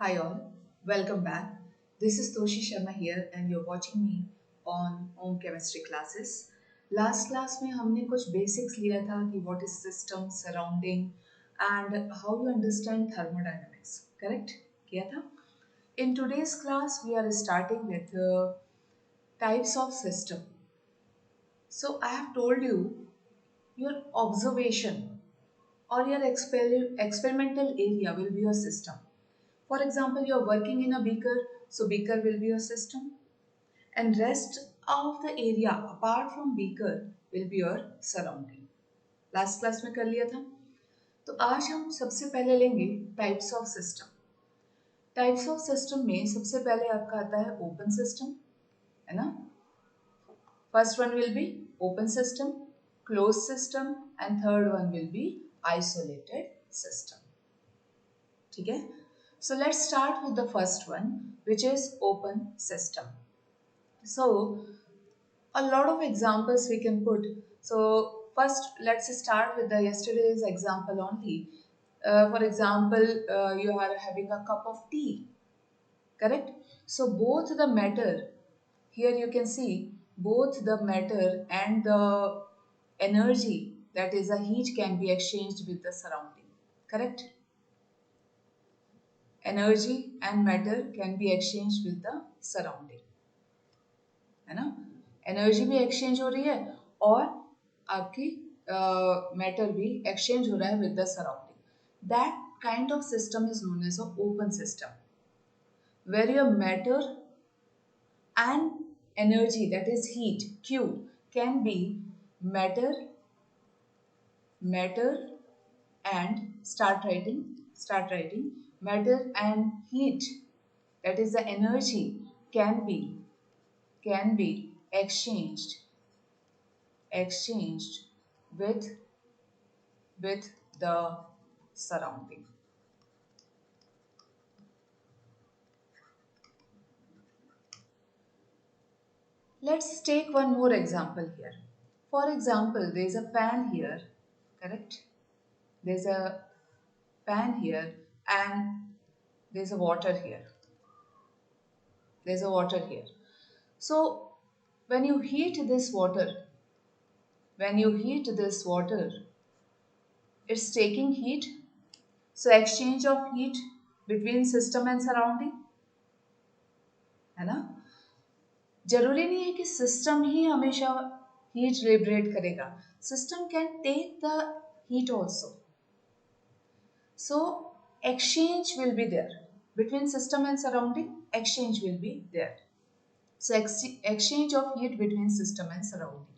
Hi all, welcome back. This is Toshi Sharma here and you're watching me on Home Chemistry Classes. Last class में हमने कुछ basics लिया था कि what is system, surrounding and how you understand thermodynamics. Correct? किया था? In today's class we are starting with types of system. So I have told you your observation or your experimental area will be your system. For example, you are working in a beaker, so beaker will be your system. And rest of the area apart from beaker will be your surrounding. Last class में कर लिया था. तो आज हम सबसे पहले लेंगे types of system. Types of system में सबसे पहले आपका आता है ओपन सिस्टम, है ना. First one will be open system, close system and third one will be isolated system. ठीक है. So let's start with the first one, which is open system. So a lot of examples we can put. So first let's start with the yesterday's example only. For example, you are having a cup of tea, correct? So both the matter, here you can see both the matter and the energy, that is the heat, can be exchanged with the surrounding, correct? Energy and matter can be exchanged with the surrounding, है ना. Energy भी exchange हो रही है और आपकी matter भी exchange हो रहा है with the surrounding. That kind of system is known as a open system where your matter and energy, that is heat, q, can be matter matter and start writing matter and heat, that is the energy, can be exchanged with the surrounding. Let's take one more example here. For example, there is a fan here, correct? There's a fan here and there's a water here. There's a water here. So when you heat this water, it's taking heat. So exchange of heat between system and surrounding, है ना. जरूरी नहीं है कि system ही हमेशा heat liberate करेगा. System can take the heat also. So exchange will be there between system and surrounding. Exchange will be there. So exchange of heat between system and surrounding.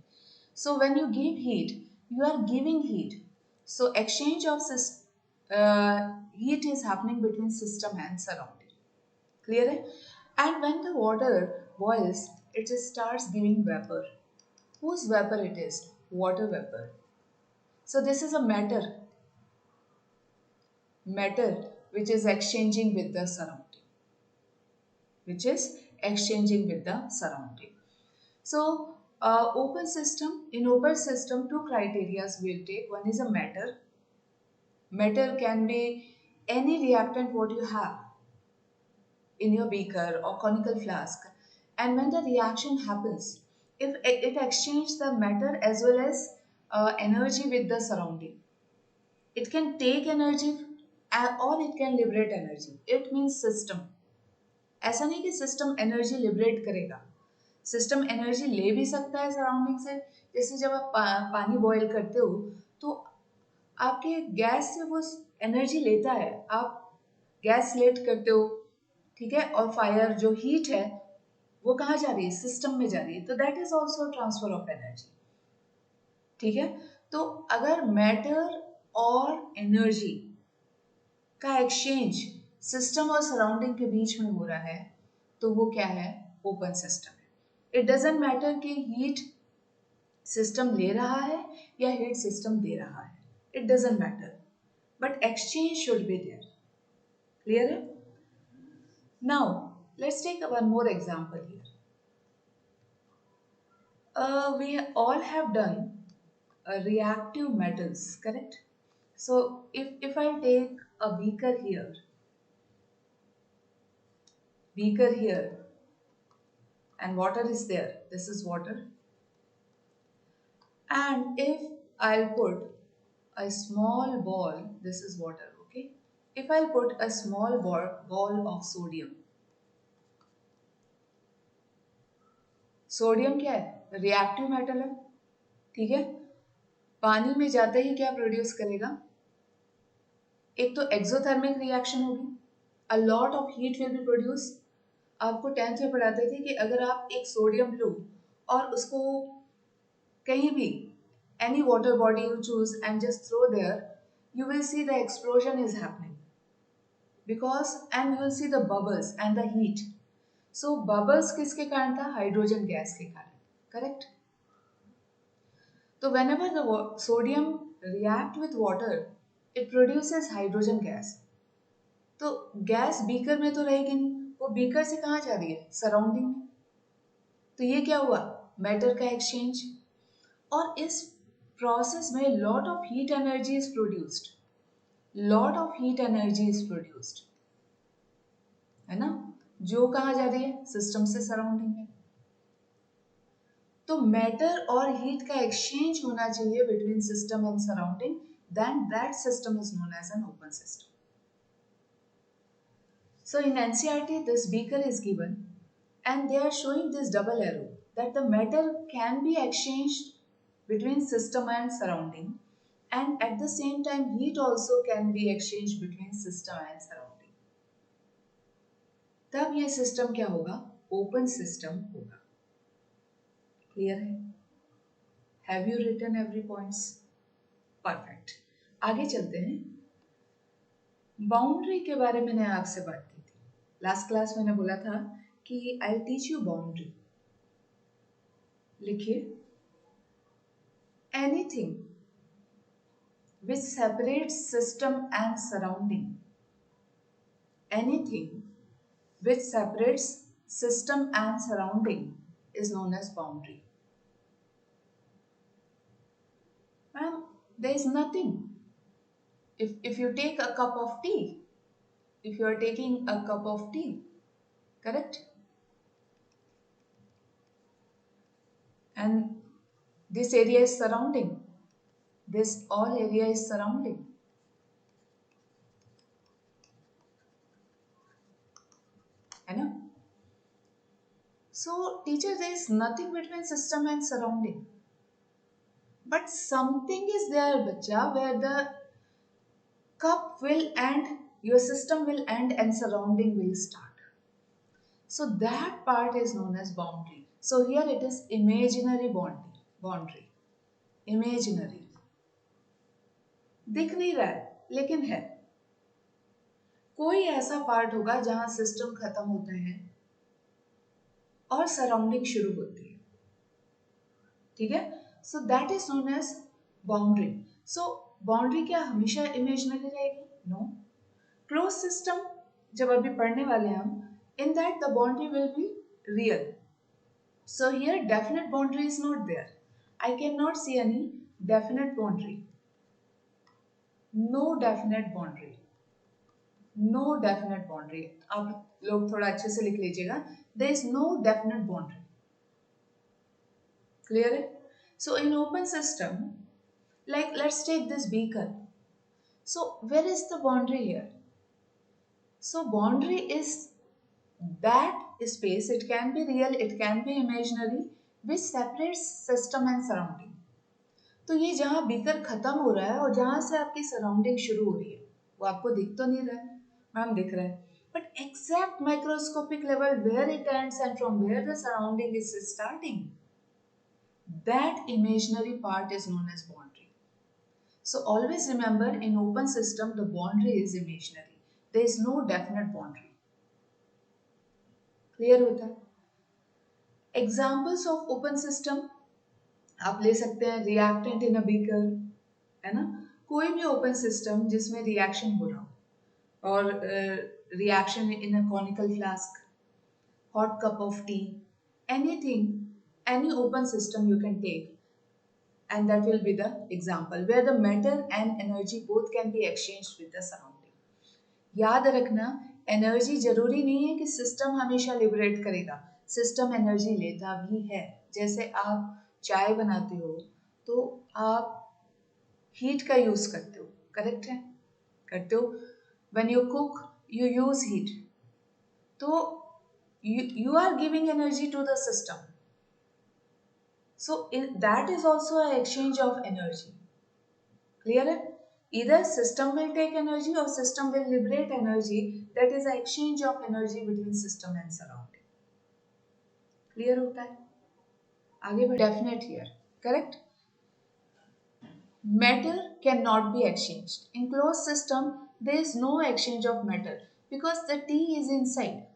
So when you give heat, you are giving heat. So exchange of heat is happening between system and surrounding. Clear है? And when the water boils, it just starts giving vapor. Whose vapor it is? Water vapor. So this is a matter which is exchanging with the surrounding. So open system, in open system, two criteria we'll take. One is a matter. Matter can be any reactant what you have in your beaker or conical flask, and when the reaction happens, if it exchanges the matter as well as energy with the surrounding, it can take energy or it can liberate energy. It means system. ऐसा नहीं कि system energy liberate करेगा. System energy ले भी सकता है surrounding से. जैसे जब आप पानी बॉईल करते हो तो आपके गैस से वो एनर्जी लेता है. आप गैस लेट करते हो, ठीक है, और फायर जो हीट है वो कहाँ जा रही है? सिस्टम में जा रही है. तो that is also transfer of energy. ठीक है. तो अगर मैटर और एनर्जी का एक्सचेंज सिस्टम और सराउंडिंग के बीच में हो रहा है तो वो क्या है? ओपन सिस्टम है. इट डजेंट मैटर कि हीट सिस्टम ले रहा है या हीट सिस्टम दे रहा है. It doesn't matter, but exchange should be there. Clear है? Now let's take one more example here. We all have done reactive metals, correct? So if I take a beaker here, beaker here and water is there. This is water. And if I'll put a small ball, this is water, okay? If I'll put a small ball of sodium, sodium क्या है? Reactive metal है, ठीक है? पानी में जाते ही क्या produce करेगा? एक तो एक्सोथर्मिक रिएक्शन होगी, a lot of heat will be produce. आपको 10th में पढ़ाते थे कि अगर आप एक सोडियम लो और उसको कहीं भी any water body you choose and just throw there, you will see the explosion is happening because and you will see the bubbles and the heat. So bubbles किसके कारण था? हाइड्रोजन गैस के कारण, correct? तो whenever the sodium react with water, it produces hydrogen gas. तो gas beaker में तो रहेगी नहीं, वो बीकर से कहाँ जा रही है? सराउंडिंग में। तो ये क्या हुआ? मैटर का एक्सचेंज। और इस प्रोसेस में lot of heat energy is produced, lot of heat energy is produced, है ना? जो कहाँ जा रही है? सिस्टम से सराउंडिंग में। तो मैटर और हीट का एक्सचेंज होना चाहिए between system and surrounding, then that system is known as an open system. So in NCERT this beaker is given and they are showing this double arrow that the matter can be exchanged between system and surrounding, and at the same time heat also can be exchanged between system and surrounding. तब ये system क्या होगा? Open system होगा. Clear है? Have you written every points? Perfect. आगे चलते हैं. Boundary के बारे में मैंने आपसे बात की थी लास्ट क्लास. मैंने बोला था कि आई टीच यू बाउंड्री. लिखिए, anything which separates system and surrounding, anything which separates system and surrounding is known as boundary. Ma'am, there is nothing. If you take a cup of tea, if you are taking a cup of tea, correct? And this area is surrounding. This all area is surrounding. है ना? So teacher, there is nothing between system and surrounding. But something is there, bacha, where the cup will end, your system will end and surrounding will start. So that part is known as boundary. So here it is imaginary boundary. Imaginary. दिख नहीं रहा है लेकिन है. कोई ऐसा part होगा जहां सिस्टम खत्म होता है और सराउंडिंग शुरू होती है. ठीक है? So that is known as boundary. So boundary क्या हमेशा इमेजिनरी रहेगी? नो. क्लोज सिस्टम जब अभी पढ़ने वाले हैं हम, in that the boundary will be real. So here definite boundary is not there. I cannot see any definite boundary. No definite boundary. No definite boundary. आप लोग थोड़ा अच्छे से लिख लीजिएगा. There is no definite boundary. Clear है? So in open system, like let's take this beaker. So where is the boundary here? So boundary is that space, it can be real, it can be imaginary, which separates system and surrounding. तो ये जहाँ beaker खत्म हो रहा है और जहाँ से आपकी सराउंडिंग शुरू हो रही है, वो आपको दिख तो नहीं रहा है? मैम दिख रहा है. But exact microscopic level where it ends and from where the surrounding is starting, that imaginary part is known as boundary. So always remember, in open system the boundary is imaginary. There is no definite boundary. Clear होता है? Examples of open system आप ले सकते हैं. Reactant in a beaker, है ना? कोई भी ओपन सिस्टम जिसमें रिएक्शन हो रहा हो, और reaction in a conical flask, hot cup of T, anything, any open system you can take, and that will be the example where the matter and energy both can be exchanged with the surrounding. याद रखना energy जरूरी नहीं है कि system हमेशा liberate करेगा, system energy लेता भी है। जैसे आप चाय बनाते हो तो आप हीट का यूज करते हो, करेक्ट है, करते हो। When you cook you use heat, तो you are giving energy to the system. So that is also an exchange of energy. Clear है? Either system will take energy or system will liberate energy. That is an exchange of energy between system and surrounding. Clear होता है? आगे बढ़ definite here. Correct? Matter cannot be exchanged. In closed system, there is no exchange of matter because the tea is inside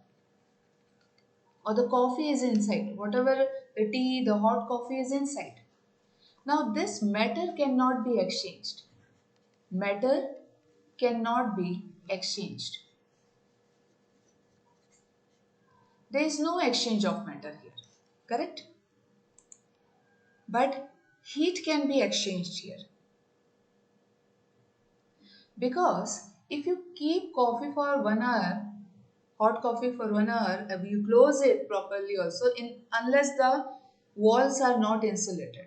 or the coffee is inside. Whatever the tea, the hot coffee is inside. Now this matter cannot be exchanged. Matter cannot be exchanged. There is no exchange of matter here, correct? But heat can be exchanged here. Because if you keep coffee for 1 hour, hot coffee for 1 hour, you close it properly also, unless the walls are not insulated.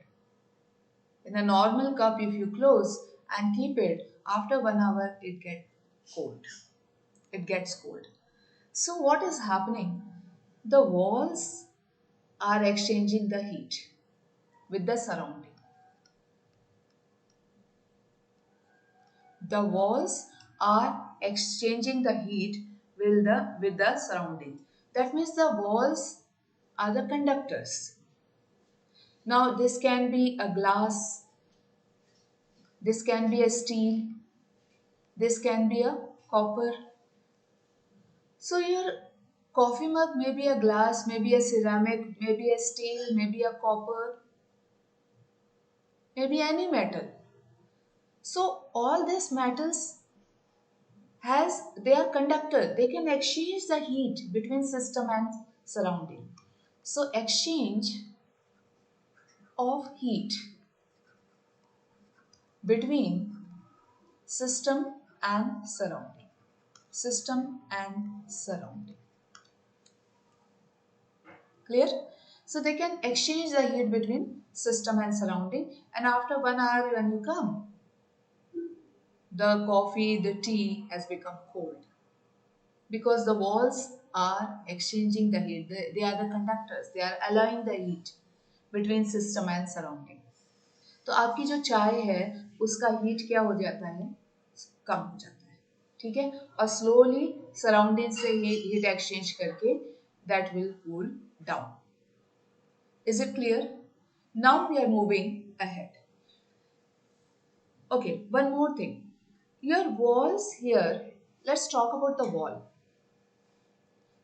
In a normal cup, if you close and keep it, after 1 hour, it gets cold. It gets cold. So what is happening? The walls are exchanging the heat with the surrounding. The walls are exchanging the heat with the surrounding. That means the walls are the conductors. Now this can be a glass, this can be a steel, this can be a copper. So your coffee mug may be a glass, maybe a ceramic, maybe a steel, maybe a copper, maybe any metal. So all these metals they are conductor, they can exchange the heat between system and surrounding. So exchange of heat between system and surrounding. System and surrounding. Clear? So they can exchange the heat between system and surrounding, and after 1 hour when you come, the coffee, the tea has become cold because the walls are exchanging the heat. They are the conductors. They are allowing the heat between system and surrounding. तो आपकी जो चाय है उसका heat क्या हो जाता है, कम हो जाता है, ठीक है, और स्लोली सराउंडिंग से हीट एक्सचेंज करके that will cool down. Is it clear? Now we are moving ahead. Okay, one more thing. Your walls here, let's talk about the wall.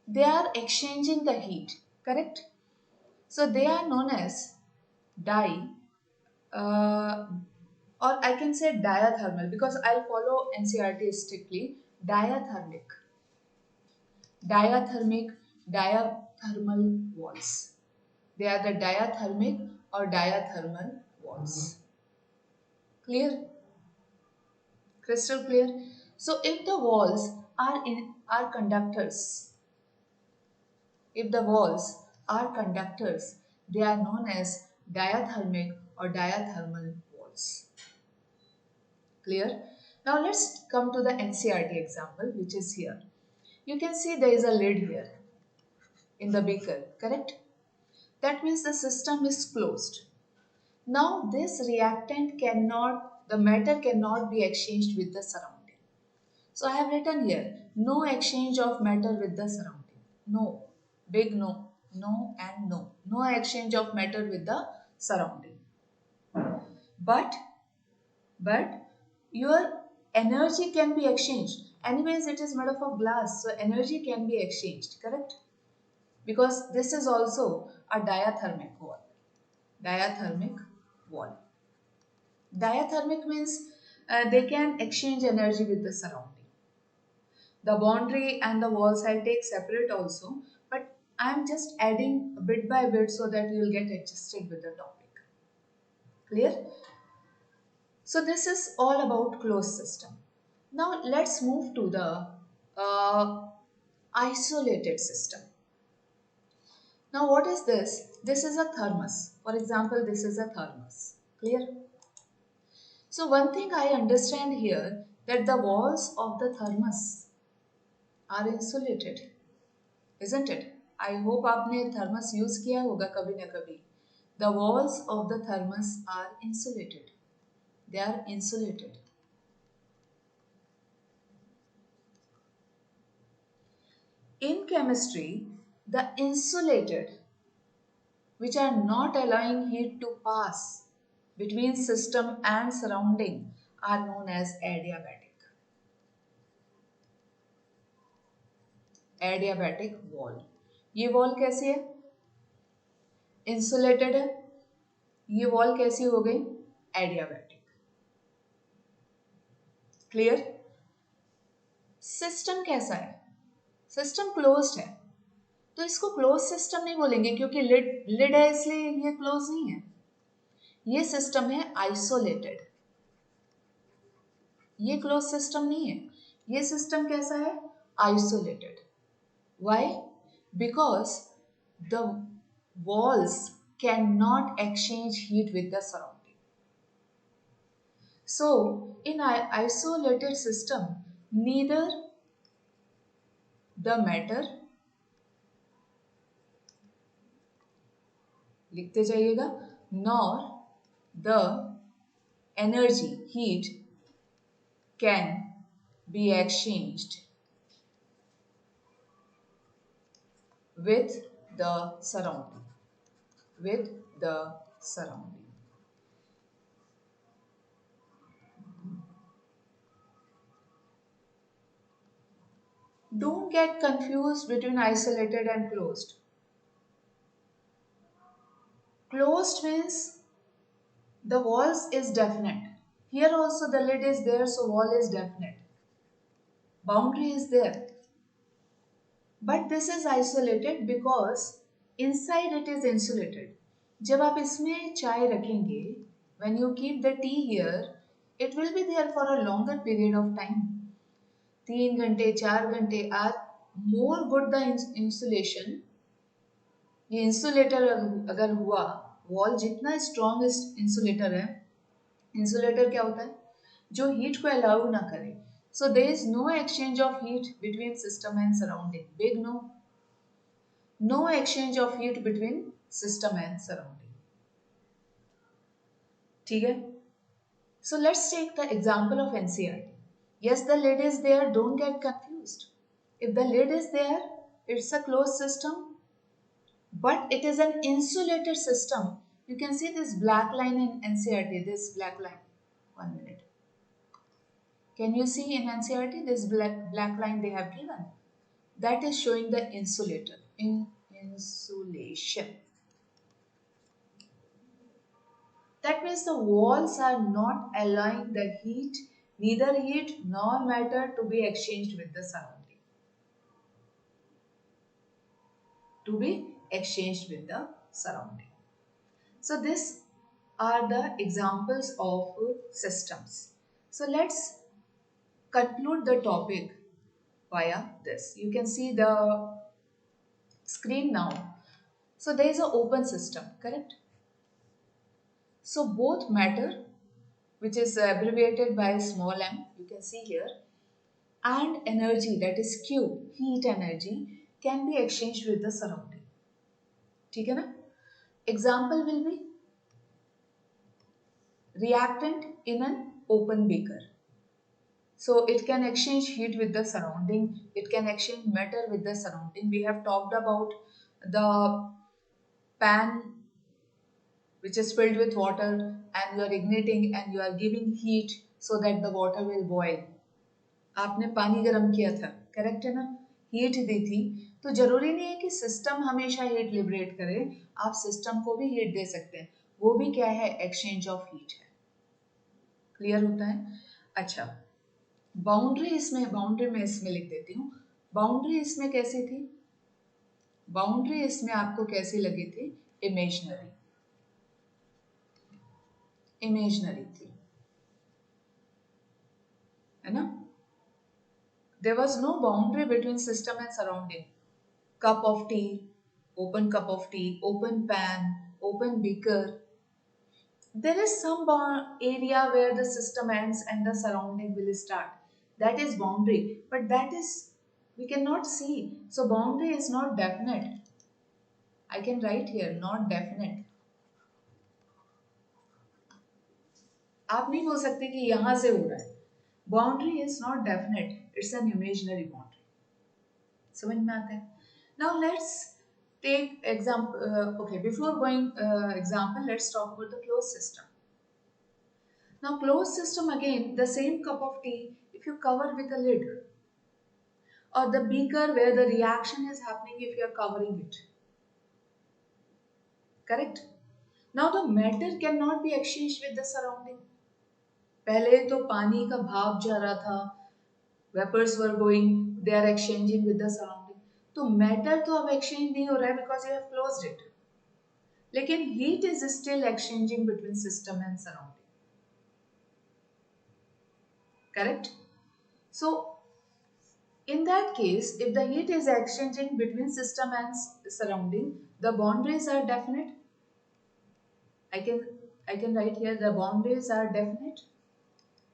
They are exchanging the heat, correct? So they are known as uh, or I can say diathermal because I'll follow NCERT strictly. Diathermic, diathermal walls. They are the diathermic or diathermal walls. Clear? Crystal clear? So if the walls are conductors, if the walls are conductors, they are known as diathermic or diathermal walls. Clear? Now let's come to the NCERT example, which is here. You can see there is a lid here in the beaker, correct? That means the system is closed. Now this reactant the matter cannot be exchanged with the surrounding. So I have written here, no exchange of matter with the surrounding. No, big no, no and no. No exchange of matter with the surrounding. But your energy can be exchanged. Anyways, it is made up of glass, so energy can be exchanged, correct? Because this is also a diathermic wall. Diathermic wall. Diathermic means they can exchange energy with the surrounding. The boundary and the walls I'll take separate also, but I'm just adding bit by bit so that you will get adjusted with the topic. Clear? So this is all about closed system. Now let's move to the isolated system. Now what is this? This is a thermos. For example, this is a thermos. Clear? So one thing I understand here, that the walls of the thermos are insulated, isn't it? I hope आपने thermos use किया होगा कभी ना कभी. The walls of the thermos are insulated. They are insulated. In chemistry, the insulated, which are not allowing heat to pass between system and surrounding, are known as adiabatic. Adiabatic wall. ये wall कैसी है? Insulated है. ये wall कैसी हो गई? Adiabatic. Clear? System कैसा है? System closed है. तो इसको क्लोज सिस्टम नहीं बोलेंगे क्योंकि लिड है इसलिए ये क्लोज नहीं है. ये सिस्टम है आइसोलेटेड. ये क्लोज सिस्टम नहीं है. ये सिस्टम कैसा है? Isolated. Why? Because the walls can not exchange heat with the surrounding. So in isolated system neither the matter, लिखते जाइएगा, nor the energy heat can be exchanged with the surrounding. With the surrounding. Don't get confused between isolated and closed. Closed means the walls is definite. Here also the lid is there, so wall is definite. Boundary is there. But this is isolated because inside it is insulated. जब आप इसमें चाय रखेंगे, when you keep the tea here, it will be there for a longer period of time. 3 घंटे 4 घंटे are more good the insulation. ये insulator अगर हुआ, वॉल जितना स्ट्रॉन्ग इंसुलेटर है, इंसुलेटर क्या होता है? जो हीट को अलाउ ना करे. So there is no exchange of heat between system and surrounding. Big no. No exchange of heat between system and surrounding. ठीक है? So let's take the example of NCERT. Yes, the lid is there. Don't get confused. If the lid is there, it's a closed system, but it is an insulated system. You can see this black line in NCERT. This black line. 1 minute. Can you see in NCERT this black line they have given? That is showing the insulator. Insulation. That means the walls are not allowing the heat, neither heat nor matter to be exchanged with the surrounding. To be exchanged with the surrounding. So these are the examples of systems. So let's conclude the topic via this. You can see the screen now. So there is an open system, correct? So both matter, which is abbreviated by small m, you can see here, and energy, that is Q, heat energy, can be exchanged with the surrounding. ठीक है ना? Example will be reactant in an open beaker. So it can exchange heat with the surrounding, it can exchange matter with the surrounding. We have talked about the pan which is filled with water and you are igniting and you are giving heat so that the water will boil. आपने पानी गर्म किया था, correct है ना? Heat दी थी. तो जरूरी नहीं है कि सिस्टम हमेशा हीट लिबरेट करे, आप सिस्टम को भी हीट दे सकते हैं. वो भी क्या है? एक्सचेंज ऑफ हीट है. क्लियर होता है? अच्छा, बाउंड्री इसमें, बाउंड्री में इसमें लिख देती हूँ. बाउंड्री इसमें कैसी थी? बाउंड्री इसमें आपको कैसी लगी थी? इमेजिनरी. इमेजिनरी थी, है ना? There was no boundary between system and surrounding. Cup of tea, open cup of tea, open pan, open beaker. There is some area where the system ends and the surrounding will start. That is boundary, but that is we cannot see. So boundary is not definite. I can write here not definite. आप नहीं बोल सकते कि यहाँ से हो रहा है. Boundary is not definite. It's an imaginary boundary. समझ में आता है? Now let's take example. Okay, before going example, let's talk about the closed system. Now closed system again, the same cup of tea, if you cover with a lid, or the beaker where the reaction is happening if you are covering it. Correct? Now the matter cannot be exchanged with the surrounding. पहले तो पानी का भाप जा रहा था, vapours were going, they are exchanging with the surrounding. तो matter तो अब एक्सचेंज नहीं हो रहा है because you have closed it. लेकिन heat is still exchanging between system and surrounding. Correct? So in that case, if the heat is exchanging between system and surrounding, the boundaries are definite. I can write here the boundaries are definite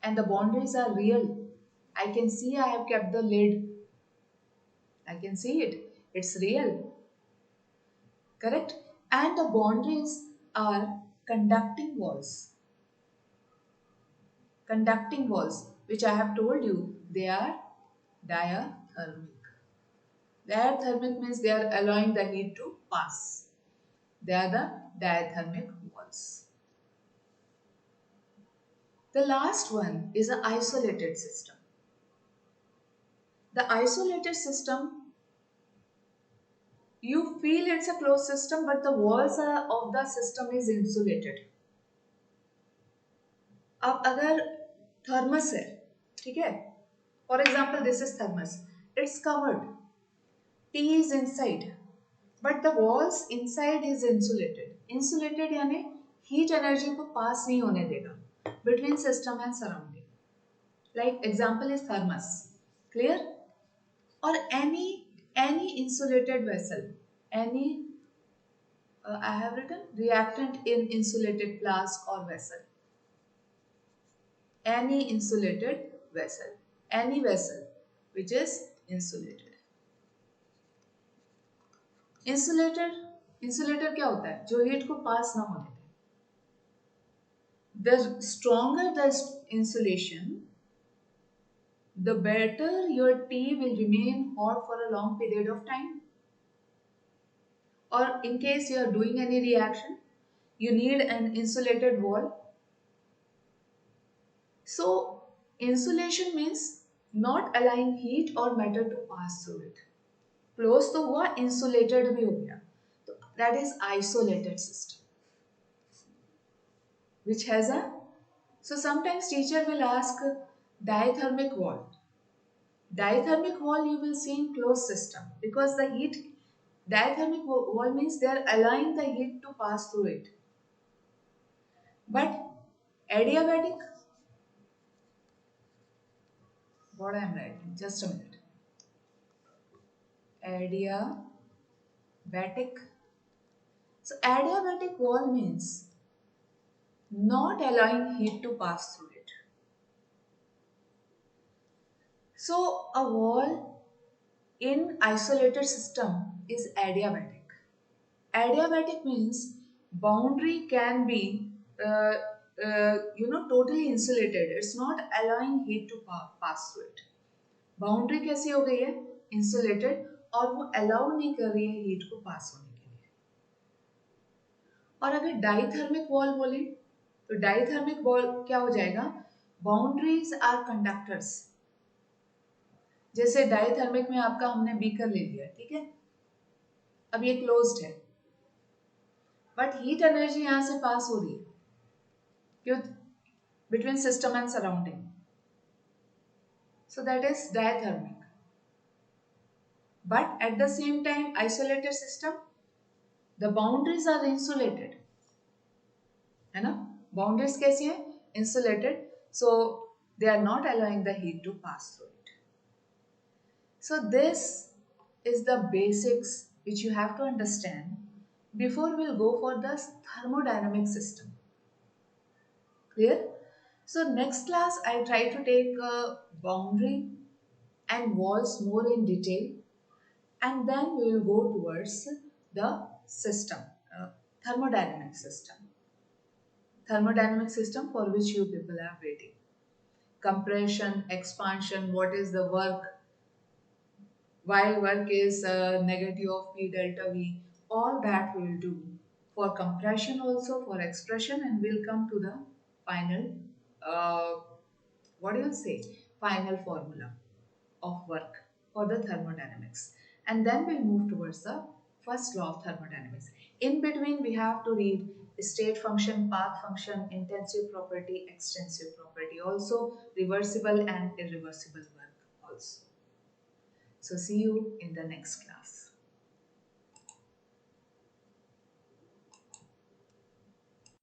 and the boundaries are real. I can see I have kept the lid. I can see it. It's real. Correct? And the boundaries are conducting walls. Conducting walls, which I have told you, they are diathermic. Diathermic means they are allowing the heat to pass. They are the diathermic walls. The last one is an isolated system. The isolated system, you feel it's a closed system, but the walls of the system is insulated. अब अगर thermos है, ठीक है, for example this is thermos, it's covered, T is inside, but the walls inside is insulated. Insulated यानी heat energy को पास नहीं होने देगा between system and surrounding. Like example is thermos. Clear? और any insulated vessel, any I have written reactant in insulated flask or vessel. Any insulated vessel, any vessel which is insulated. Insulator क्या होता है? जो heat को पास ना होने दे. The stronger the insulation, the better your tea will remain hot for a long period of time. Or in case you are doing any reaction, you need an insulated wall. So insulation means not allowing heat or matter to pass through it. Close तो हुआ, insulated भी हो गया. तो that is isolated system, which has a. So sometimes teacher will ask diathermic wall. Diathermic wall you will see in closed system because the heat, diathermic wall means they are allowing the heat to pass through it. But adiabatic, what I am writing, just a minute. Adiabatic. So adiabatic wall means not allowing heat to pass through it. So a wall in isolated system is adiabatic. Adiabatic means boundary can be totally insulated. It's not allowing heat to pass through it. Boundary कैसी हो गई है? Insulated, और वो allow नहीं कर रही है हीट को पास होने के लिए. और अगर डाइथर्मिक वॉल बोले तो डाइथर्मिक वॉल क्या हो जाएगा? Boundaries are conductors. जैसे डाइथर्मिक में आपका हमने बीकर ले लिया, ठीक है, अब ये क्लोज्ड है, बट हीट एनर्जी यहां से पास हो रही है क्यों? Between system and surrounding. So that is diathermic. But at the same time, isolated system, the boundaries are insulated. है ना? Boundaries कैसी हैं? Insulated. So they are not allowing the heat to pass through it. So this is the basics which you have to understand before we'll go for the thermodynamic system. Clear? So next class I try to take boundary and walls more in detail, and then we will go towards the system, thermodynamic system. Thermodynamic system for which you people are waiting. Compression, expansion, what is the work, why work is negative of P delta V, all that we will do for compression also, for expression, and we'll come to the final, uh, what do you say, final formula of work for the thermodynamics. And then we'll move towards the first law of thermodynamics. In between, we have to read state function, path function, intensive property, extensive property, also reversible and irreversible work also. So see you in the next class.